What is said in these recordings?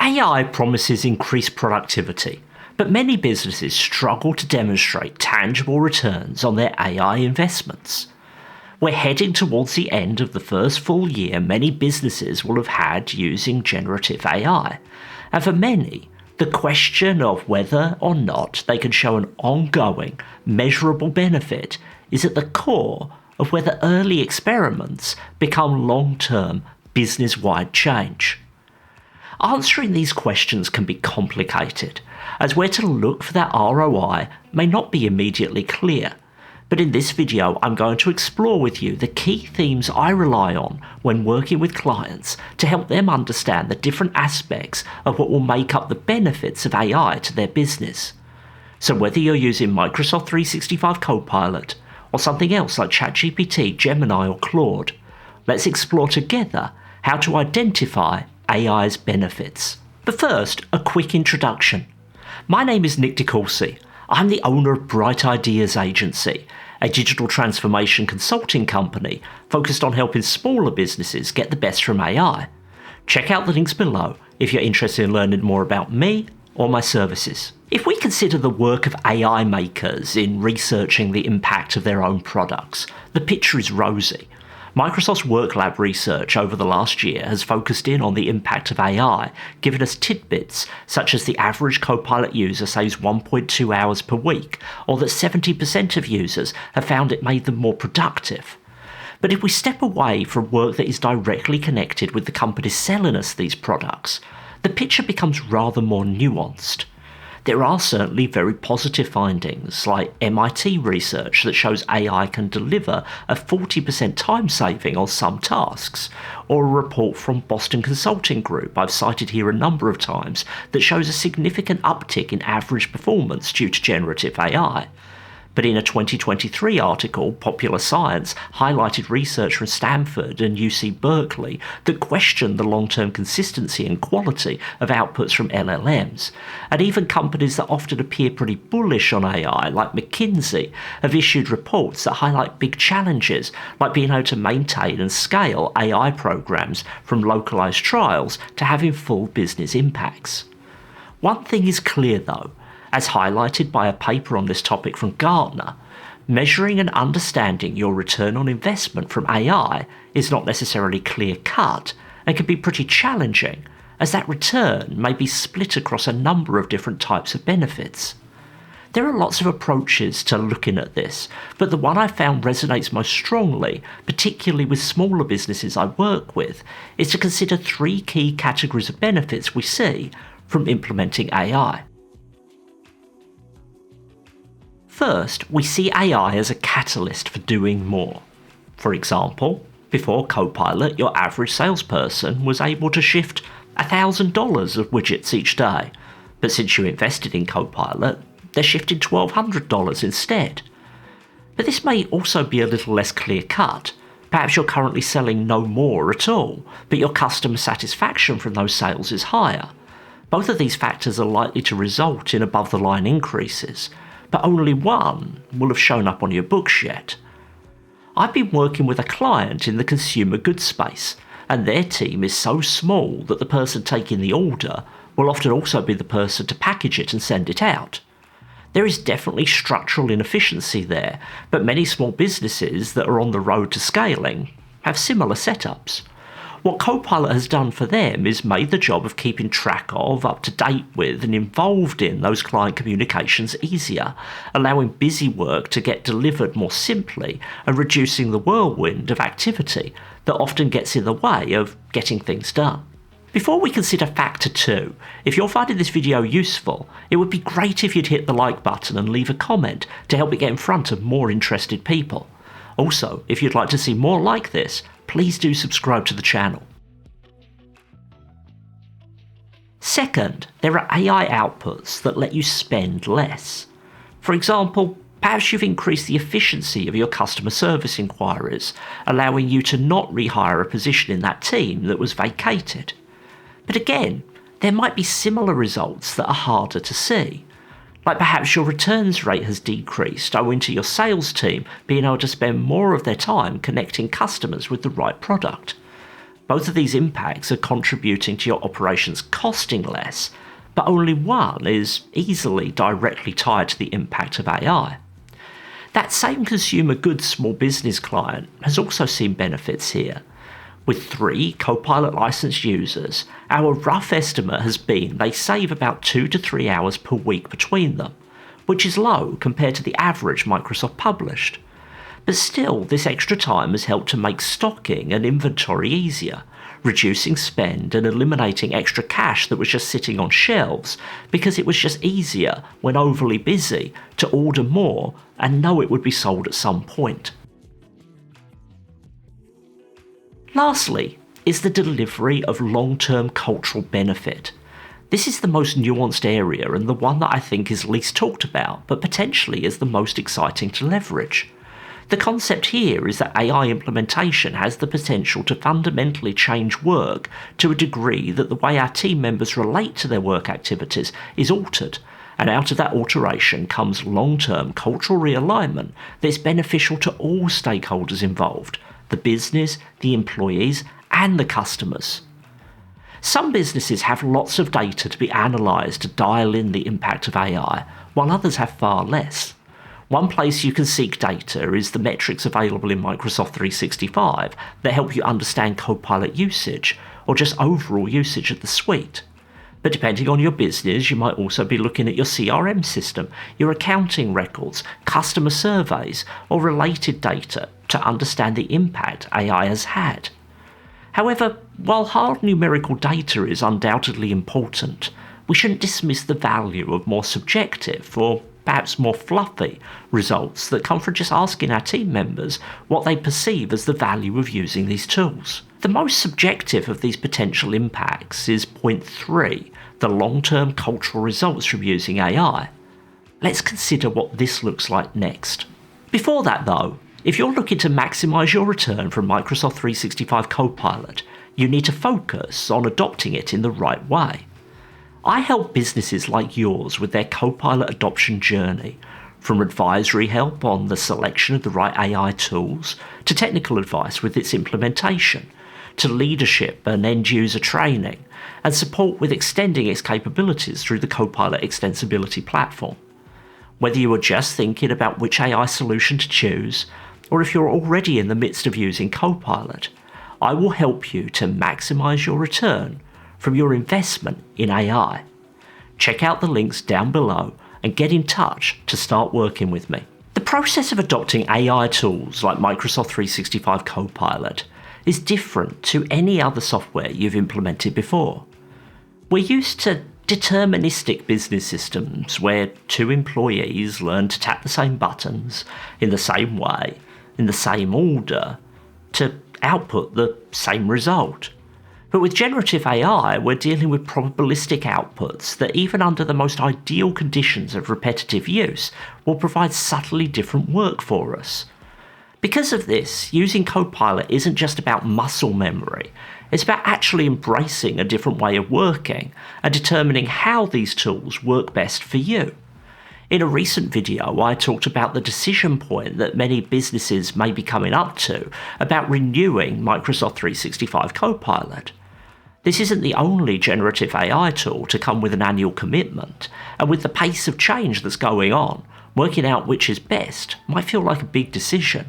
AI promises increased productivity, but many businesses struggle to demonstrate tangible returns on their AI investments. We're heading towards the end of the first full year many businesses will have had using generative AI, and for many, the question of whether or not they can show an ongoing, measurable benefit is at the core of whether early experiments become long-term, business-wide change. Answering these questions can be complicated, as where to look for that ROI may not be immediately clear. But in this video, I'm going to explore with you the key themes I rely on when working with clients to help them understand the different aspects of what will make up the benefits of AI to their business. So whether you're using Microsoft 365 Copilot or something else like ChatGPT, Gemini or Claude, let's explore together how to identify AI's benefits. But first, a quick introduction. My name is Nick DeCourcy. I'm the owner of Bright Ideas Agency, a digital transformation consulting company focused on helping smaller businesses get the best from AI. Check out the links below if you're interested in learning more about me or my services. If we consider the work of AI makers in researching the impact of their own products, the picture is rosy. Microsoft's WorkLab research over the last year has focused in on the impact of AI, giving us tidbits such as the average Copilot user saves 1.2 hours per week, or that 70% of users have found it made them more productive. But if we step away from work that is directly connected with the companies selling us these products, the picture becomes rather more nuanced. There are certainly very positive findings, like MIT research that shows AI can deliver a 40% time saving on some tasks, or a report from Boston Consulting Group I've cited here a number of times that shows a significant uptick in average performance due to generative AI. But in a 2023 article, Popular Science highlighted research from Stanford and UC Berkeley that questioned the long-term consistency and quality of outputs from LLMs. And even companies that often appear pretty bullish on AI, like McKinsey, have issued reports that highlight big challenges, like being able to maintain and scale AI programs from localized trials to having full business impacts. One thing is clear though, as highlighted by a paper on this topic from Gartner, measuring and understanding your return on investment from AI is not necessarily clear-cut and can be pretty challenging, as that return may be split across a number of different types of benefits. There are lots of approaches to looking at this, but the one I found resonates most strongly, particularly with smaller businesses I work with, is to consider three key categories of benefits we see from implementing AI. First, we see AI as a catalyst for doing more. For example, before Copilot, your average salesperson was able to shift $1,000 of widgets each day, but since you invested in Copilot, they're shifting $1,200 instead. But this may also be a little less clear-cut. Perhaps you're currently selling no more at all, but your customer satisfaction from those sales is higher. Both of these factors are likely to result in above-the-line increases, but only one will have shown up on your books yet. I've been working with a client in the consumer goods space, and their team is so small that the person taking the order will often also be the person to package it and send it out. There is definitely structural inefficiency there, but many small businesses that are on the road to scaling have similar setups. What Copilot has done for them is made the job of keeping track of, up to date with, and involved in those client communications easier, allowing busy work to get delivered more simply and reducing the whirlwind of activity that often gets in the way of getting things done. Before we consider factor 2, if you're finding this video useful, it would be great if you'd hit the like button and leave a comment to help it get in front of more interested people. Also, if you'd like to see more like this, please do subscribe to the channel. Second, there are AI outputs that let you spend less. For example, perhaps you've increased the efficiency of your customer service inquiries, allowing you to not rehire a position in that team that was vacated. But again, there might be similar results that are harder to see. Like perhaps your returns rate has decreased owing to your sales team being able to spend more of their time connecting customers with the right product. Both of these impacts are contributing to your operations costing less, but only one is easily directly tied to the impact of AI. That same consumer goods small business client has also seen benefits here. With 3 Copilot licensed users, our rough estimate has been they save about 2 to 3 hours per week between them, which is low compared to the average Microsoft published. But still, this extra time has helped to make stocking and inventory easier, reducing spend and eliminating extra cash that was just sitting on shelves because it was just easier when overly busy to order more and know it would be sold at some point. Lastly, is the delivery of long-term cultural benefit. This is the most nuanced area and the one that I think is least talked about, but potentially is the most exciting to leverage. The concept here is that AI implementation has the potential to fundamentally change work to a degree that the way our team members relate to their work activities is altered, and out of that alteration comes long-term cultural realignment that is beneficial to all stakeholders involved: the business, the employees, and the customers. Some businesses have lots of data to be analysed to dial in the impact of AI, while others have far less. One place you can seek data is the metrics available in Microsoft 365 that help you understand Copilot usage, or just overall usage of the suite. But depending on your business, you might also be looking at your CRM system, your accounting records, customer surveys, or related data to understand the impact AI has had. However, while hard numerical data is undoubtedly important, we shouldn't dismiss the value of more subjective, or perhaps more fluffy, results that come from just asking our team members what they perceive as the value of using these tools. The most subjective of these potential impacts is point 3, the long-term cultural results from using AI. Let's consider what this looks like next. Before that though, if you're looking to maximise your return from Microsoft 365 Copilot, you need to focus on adopting it in the right way. I help businesses like yours with their Copilot adoption journey, from advisory help on the selection of the right AI tools, to technical advice with its implementation, to leadership and end-user training, and support with extending its capabilities through the Copilot Extensibility platform. Whether you are just thinking about which AI solution to choose, or if you're already in the midst of using Copilot, I will help you to maximise your return from your investment in AI. Check out the links down below and get in touch to start working with me. The process of adopting AI tools like Microsoft 365 Copilot is different to any other software you've implemented before. We're used to deterministic business systems where 2 employees learn to tap the same buttons in the same way, in the same order, to output the same result. But with generative AI, we're dealing with probabilistic outputs that even under the most ideal conditions of repetitive use will provide subtly different work for us. Because of this, using Copilot isn't just about muscle memory, it's about actually embracing a different way of working and determining how these tools work best for you. In a recent video, I talked about the decision point that many businesses may be coming up to about renewing Microsoft 365 Copilot. This isn't the only generative AI tool to come with an annual commitment, and with the pace of change that's going on, working out which is best might feel like a big decision.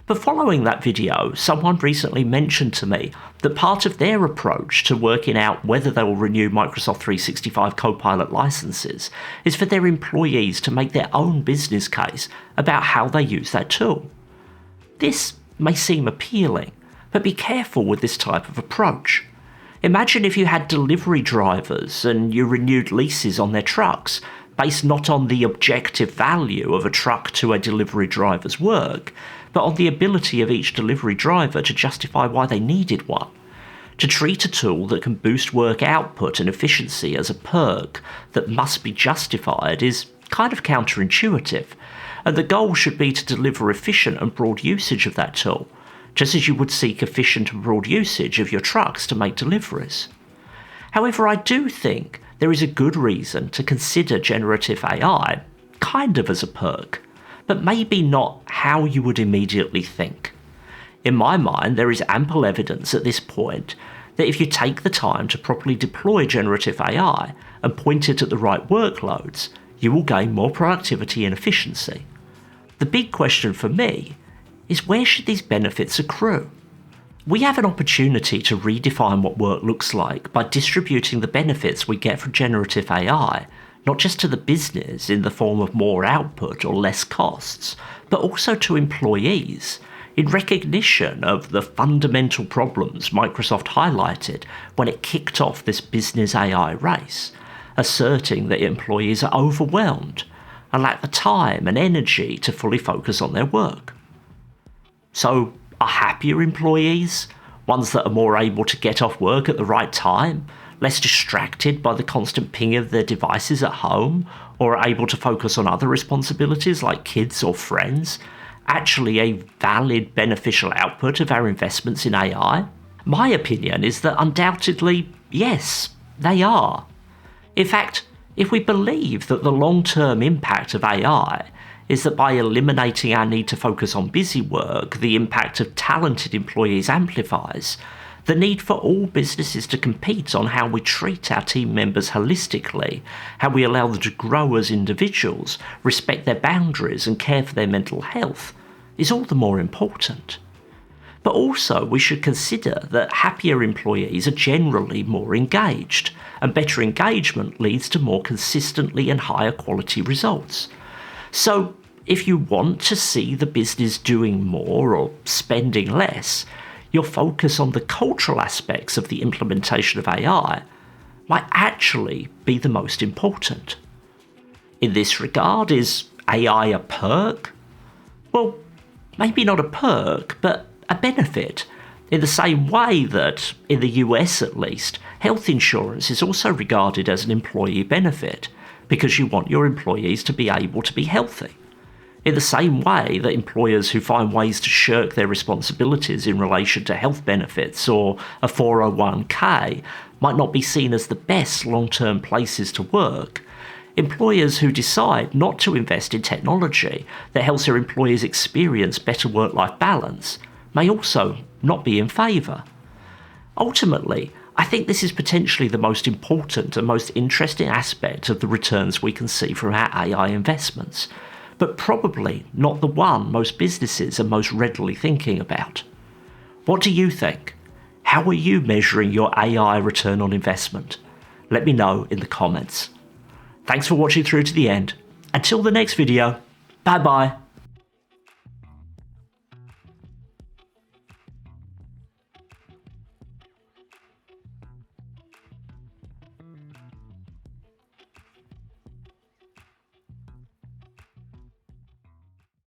But following that video, someone recently mentioned to me that part of their approach to working out whether they will renew Microsoft 365 Copilot licenses is for their employees to make their own business case about how they use that tool. This may seem appealing, but be careful with this type of approach. Imagine if you had delivery drivers and you renewed leases on their trucks based not on the objective value of a truck to a delivery driver's work, but on the ability of each delivery driver to justify why they needed one. To treat a tool that can boost work output and efficiency as a perk that must be justified is kind of counterintuitive, and the goal should be to deliver efficient and broad usage of that tool, just as you would seek efficient and broad usage of your trucks to make deliveries. However, I do think there is a good reason to consider generative AI kind of as a perk, but maybe not how you would immediately think. In my mind, there is ample evidence at this point that if you take the time to properly deploy generative AI and point it at the right workloads, you will gain more productivity and efficiency. The big question for me is, where should these benefits accrue? We have an opportunity to redefine what work looks like by distributing the benefits we get from generative AI, not just to the business in the form of more output or less costs, but also to employees, in recognition of the fundamental problems Microsoft highlighted when it kicked off this business AI race, asserting that employees are overwhelmed and lack the time and energy to fully focus on their work. So, are happier employees ones that are more able to get off work at the right time, less distracted by the constant ping of their devices at home, or are able to focus on other responsibilities like kids or friends, actually a valid beneficial output of our investments in AI? My opinion is that undoubtedly, yes, they are. In fact, if we believe that the long-term impact of AI is that by eliminating our need to focus on busy work, the impact of talented employees amplifies, the need for all businesses to compete on how we treat our team members holistically, how we allow them to grow as individuals, respect their boundaries and care for their mental health, is all the more important. But also we should consider that happier employees are generally more engaged, and better engagement leads to more consistently and higher quality results. So if you want to see the business doing more or spending less, your focus on the cultural aspects of the implementation of AI might actually be the most important. In this regard, is AI a perk? Well, maybe not a perk, but a benefit, in the same way that, in the US at least, health insurance is also regarded as an employee benefit, because you want your employees to be able to be healthy. In the same way that employers who find ways to shirk their responsibilities in relation to health benefits or a 401k might not be seen as the best long-term places to work, employers who decide not to invest in technology that helps their employees experience better work-life balance may also not be in favour. Ultimately, I think this is potentially the most important and most interesting aspect of the returns we can see from our AI investments, but probably not the one most businesses are most readily thinking about. What do you think? How are you measuring your AI return on investment? Let me know in the comments. Thanks for watching through to the end. Until the next video, bye bye.